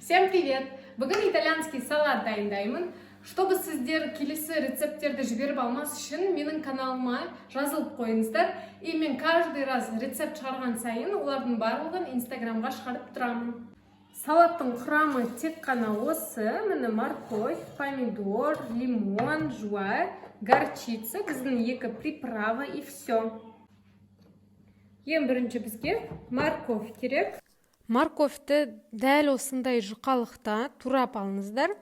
Всем привет! Бүгін итальянский салат дайындаймын. Чтобы сіздер келесі рецепттерді жіберіп алмас үшін менің каналыма жазылып қойыңыздар. И мен каждый раз рецепт шығарған сайын олардың барлығын инстаграмға шығарып тұрамын. Салаттың құрамы тек қана осы. Міне морковь, помидор, лимон, жуа, горчица, біздің екі приправа и все. Ең бірінші бізге морковь керек. Морковьті дәл осындай жұқалықта турап алыңыздар.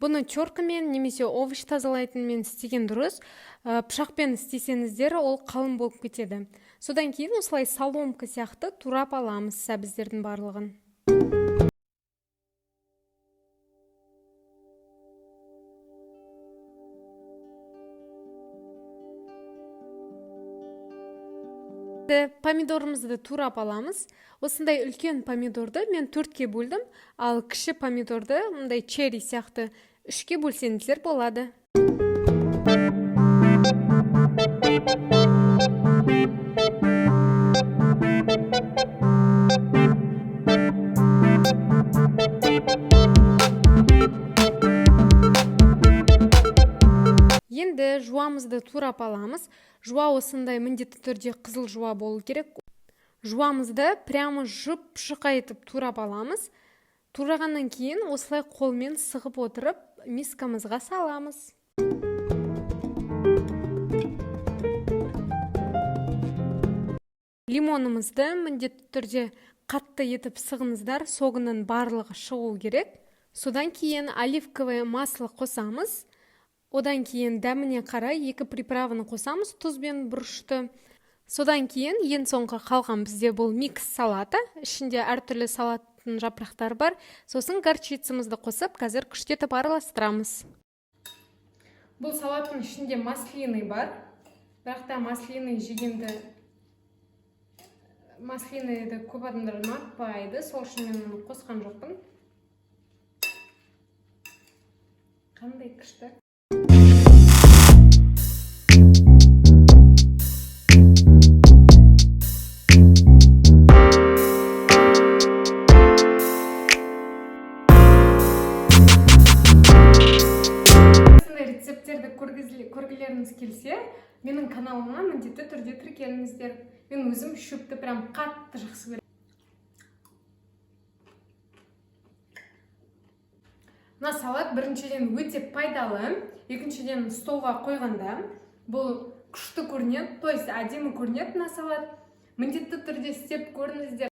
Бұны теркамен немесе овощ тазалайтынмен істеген дұрыс. Пышақпен істесеңіздер, ол қалың болып кетеді. Содан кейін осылай соломка сияқты турап аламыз сәбіздердің барлығын. Помидорымызды турап аламыз. Осындай үлкен помидорды мен 4-ке бөлдім, ал кіші помидорды мындай черри сияқты 3-ке бөлсеңіздер болады. Енді жуамызды турап аламыз. Жуа осындай міндетті түрде қызыл жуа болу керек. Жуамызды прямо жұп-жұқа етіп турап аламыз. Турағаннан кейін осылай қолмен сығып отырып мискамызға саламыз. Лимонымызды міндетті түрде қатты етіп сығыңыздар, соғының барлығы шығу керек. Содан кейін оливковое масло қосамыз. Одан кейін дәміне қарай 2 приправаны қосамыз, тұз бен бұрышты. Содан кейін ең соңғы қалған бізде бұл микс салата. Ішінде әртүрлі салаттың жапырақтары бар. Сосын горчицамызды қосып, қазір күштетіп араластырамыз. Бұл салаттың ішінде маслины бар. Бірақ та маслины жегенді маслиныды көп адамдар ұнатпайды. Сол үшін мен оны қосқан жоқпын. Қандай күшті. Рецептерді көргілеріңіз келсе, менің каналыма міндетті түрде тіркеліңіздер. Мен өзім шөпті прям қатты жақсы көремін. Мына салат біріншіден өте пайдалы, екіншіден столға қойғанда бұл күшті көрінеді, то есть әдемі көрінеді мына салат. Міндетті түрде істеп көріңіздер.